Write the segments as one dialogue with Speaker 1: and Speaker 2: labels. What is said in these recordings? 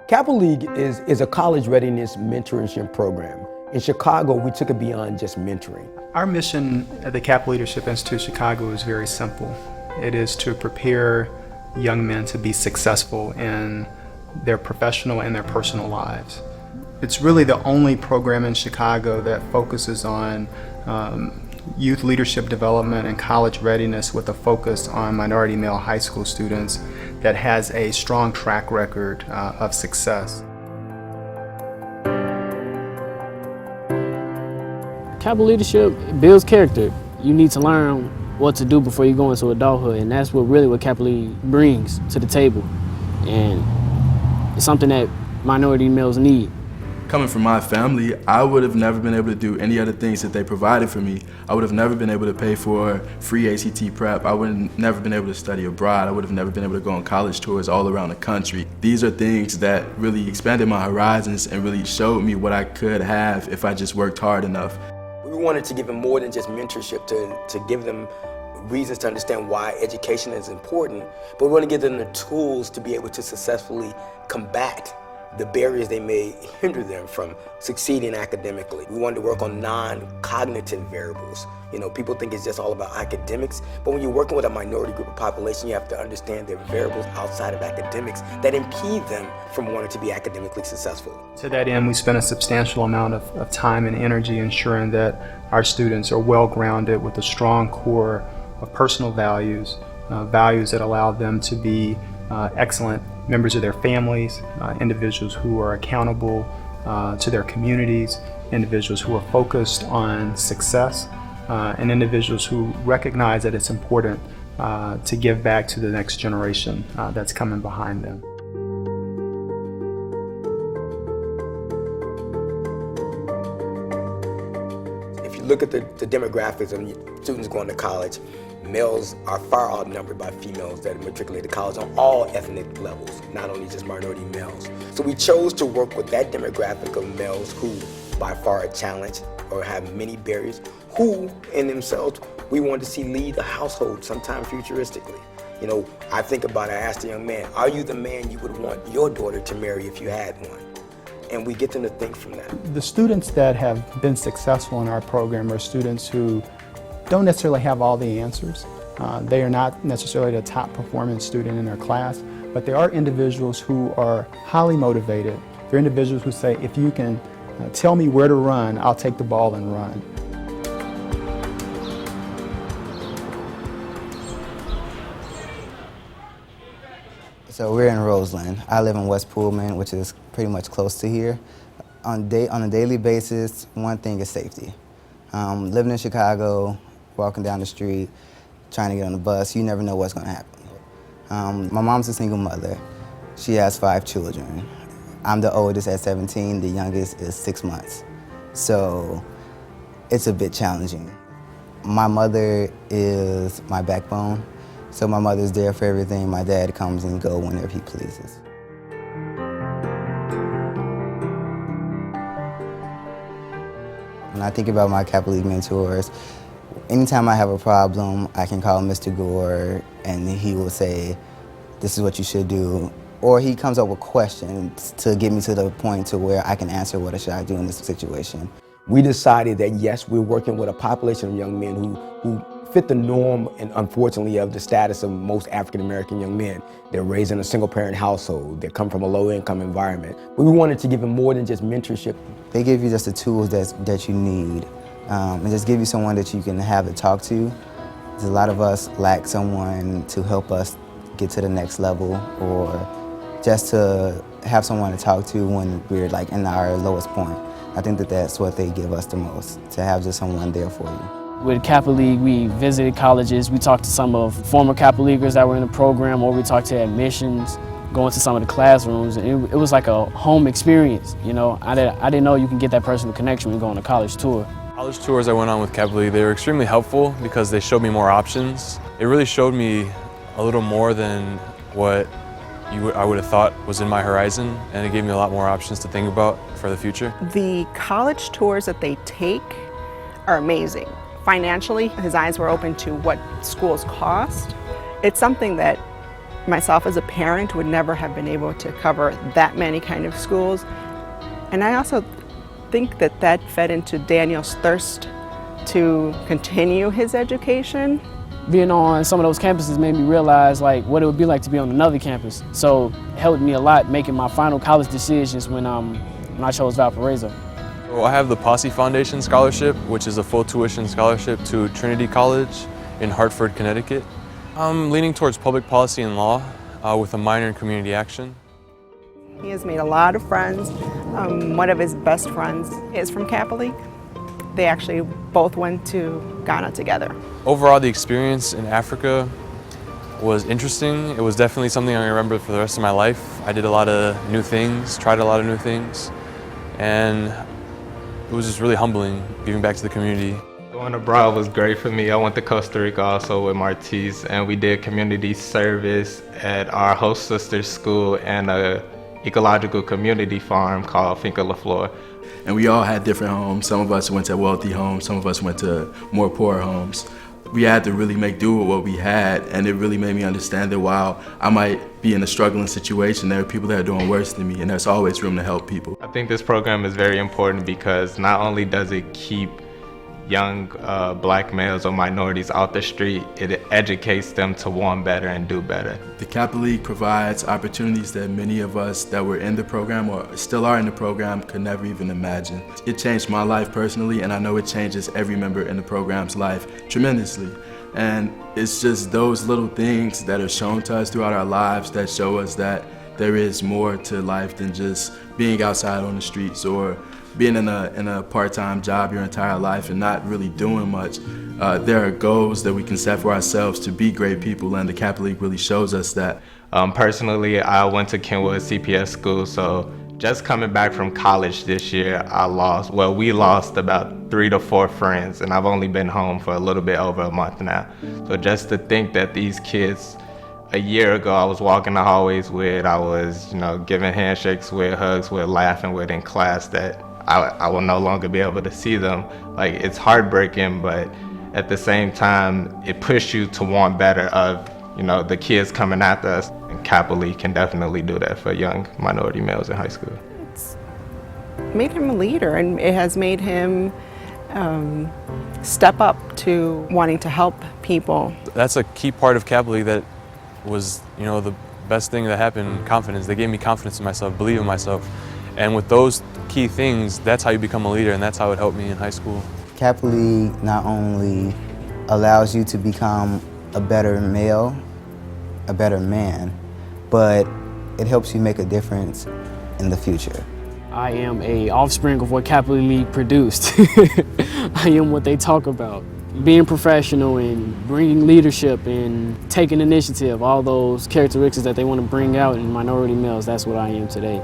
Speaker 1: Kappa League is a college readiness mentorship program. In Chicago, we took it beyond just mentoring.
Speaker 2: Our mission at the Kappa Leadership Institute Chicago is very simple. It is to prepare young men to be successful in their professional and their personal lives. It's really the only program in Chicago that focuses on youth leadership development and college readiness with a focus on minority male high school students that has a strong track record of success.
Speaker 3: Kappa Leadership builds character. You need to learn what to do before you go into adulthood, and that's what Kappa League brings to the table. And it's something that minority males need.
Speaker 4: Coming from my family, I would have never been able to do any other things that they provided for me. I would have never been able to pay for free ACT prep. I would have never been able to study abroad. I would have never been able to go on college tours all around the country. These are things that really expanded my horizons and really showed me what I could have if I just worked hard enough.
Speaker 1: We wanted to give them more than just mentorship, to give them reasons to understand why education is important, but we want to give them the tools to be able to successfully combat the barriers they may hinder them from succeeding academically. We wanted to work on non-cognitive variables. You know, people think it's just all about academics, but when you're working with a minority group of population, you have to understand there are variables outside of academics that impede them from wanting to be academically successful.
Speaker 2: To that end, we spend a substantial amount of time and energy ensuring that our students are well-grounded with a strong core of personal values, values that allow them to be excellent members of their families, individuals who are accountable to their communities, individuals who are focused on success, and individuals who recognize that it's important to give back to the next generation that's coming behind them.
Speaker 1: If you look at the demographics of students going to college, males are far outnumbered by females that matriculate to college on all ethnic levels, not only just minority males. So we chose to work with that demographic of males who by far are challenged or have many barriers, who in themselves we want to see lead a household sometime futuristically. You know, I asked a young man, are you the man you would want your daughter to marry if you had one? And we get them to think from that.
Speaker 5: The students that have been successful in our program are students who don't necessarily have all the answers. They are not necessarily the top performing student in their class, but they are individuals who are highly motivated. They're individuals who say, if you can tell me where to run, I'll take the ball and run.
Speaker 6: So we're in Roseland. I live in West Pullman, which is pretty much close to here. On a daily basis, one thing is safety. Living in Chicago, walking down the street, trying to get on the bus, you never know what's going to happen. My mom's a single mother. She has 5 children. I'm the oldest at 17, the youngest is 6 months. So it's a bit challenging. My mother is my backbone, so my mother's there for everything. My dad comes and goes whenever he pleases. When I think about my Kappa League mentors, anytime I have a problem, I can call Mr. Gore and he will say, this is what you should do. Or he comes up with questions to get me to the point to where I can answer what should I do in this situation.
Speaker 1: We decided that yes, we're working with a population of young men who fit the norm, and unfortunately, of the status of most African-American young men. They're raised in a single-parent household. They come from a low-income environment. But we wanted to give them more than just mentorship.
Speaker 6: They give you just the tools that you need, and just give you someone that you can have to talk to. There's a lot of us lack someone to help us get to the next level, or just to have someone to talk to when we're like in our lowest point. I think that's what they give us the most, to have just someone there for you.
Speaker 3: With Kappa League, we visited colleges, we talked to some of former Kappa Leaguers that were in the program, or we talked to admissions, going to some of the classrooms, and it was like a home experience, you know. I didn't know you can get that personal connection when you go on a college tour.
Speaker 7: College tours I went on with Kappa League, they were extremely helpful because they showed me more options. It really showed me a little more than what I would have thought was in my horizon, and it gave me a lot more options to think about for the future.
Speaker 8: The college tours that they take are amazing. Financially, his eyes were open to what schools cost. It's something that myself as a parent would never have been able to cover that many kind of schools. And I also think that that fed into Daniel's thirst to continue his education.
Speaker 3: Being on some of those campuses made me realize like what it would be like to be on another campus. So it helped me a lot making my final college decisions when I chose Valparaiso.
Speaker 7: So I have the Posse Foundation Scholarship, which is a full tuition scholarship to Trinity College in Hartford, Connecticut. I'm leaning towards public policy and law with a minor in community action.
Speaker 8: He has made a lot of friends. One of his best friends is from Kappa League. They actually both went to Ghana together.
Speaker 7: Overall, the experience in Africa was interesting. It was definitely something I remember for the rest of my life. I did a lot of new things, tried a lot of new things, and it was just really humbling giving back to the community.
Speaker 9: Going abroad was great for me. I went to Costa Rica also with Martise, and we did community service at our host sister's school and a ecological community farm called Finca La Flor.
Speaker 4: And we all had different homes. Some of us went to wealthy homes, some of us went to more poor homes. We had to really make do with what we had, and it really made me understand that while I might be in a struggling situation, there are people that are doing worse than me, and there's always room to help people.
Speaker 9: I think this program is very important because not only does it keep young black males or minorities out the street, it educates them to want better and do better.
Speaker 4: The Kappa League provides opportunities that many of us that were in the program or still are in the program could never even imagine. It changed my life personally, and I know it changes every member in the program's life tremendously. And it's just those little things that are shown to us throughout our lives that show us that there is more to life than just being outside on the streets or being in a part-time job your entire life and not really doing much. There are goals that we can set for ourselves to be great people, and the Kappa League really shows us that.
Speaker 9: Personally, I went to Kenwood CPS school, so just coming back from college this year, we lost about 3 to 4 friends, and I've only been home for a little bit over a month now. So just to think that these kids, a year ago I was walking the hallways with, I was giving handshakes with, hugs with, laughing with in class, that I will no longer be able to see them. Like, it's heartbreaking, but at the same time, it pushed you to want better of, the kids coming after us. And Kappa League can definitely do that for young minority males in high school.
Speaker 8: It's made him a leader, and it has made him step up to wanting to help people.
Speaker 7: That's a key part of Kappa League that was, the best thing that happened, confidence. They gave me confidence in myself, believe in myself. And with those key things, that's how you become a leader, and that's how it helped me in high school.
Speaker 6: Kappa League not only allows you to become a better male, a better man, but it helps you make a difference in the future.
Speaker 3: I am a offspring of what Kappa League produced. I am what they talk about. Being professional and bringing leadership and taking initiative, all those characteristics that they want to bring out in minority males, that's what I am today.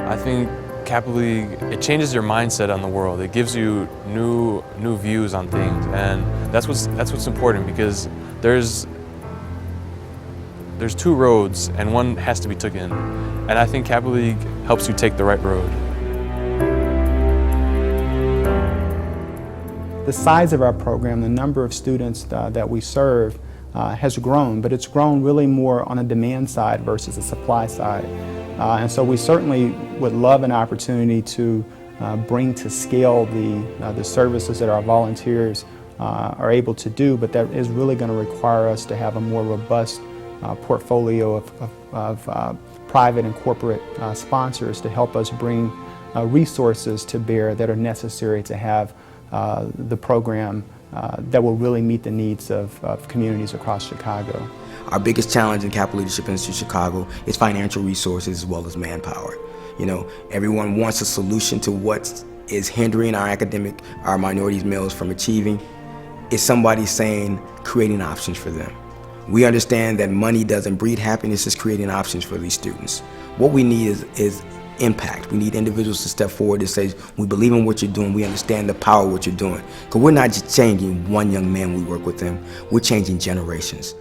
Speaker 7: I think Kappa League, it changes your mindset on the world. It gives you new views on things, and that's what's important, because there's 2 roads and one has to be taken, and I think Kappa League helps you take the right road.
Speaker 5: The size of our program, the number of students that we serve has grown, but it's grown really more on a demand side versus a supply side. And so we certainly would love an opportunity to bring to scale the services that our volunteers are able to do, but that is really going to require us to have a more robust portfolio of private and corporate sponsors to help us bring resources to bear that are necessary to have the program that will really meet the needs of communities across Chicago.
Speaker 1: Our biggest challenge in Kappa Leadership Institute Chicago is financial resources as well as manpower. Everyone wants a solution to what is hindering our minorities males from achieving. Is somebody saying, creating options for them. We understand that money doesn't breed happiness, it's creating options for these students. What we need is impact. We need individuals to step forward and say, we believe in what you're doing, we understand the power of what you're doing. Because we're not just changing one young man we work with them, we're changing generations.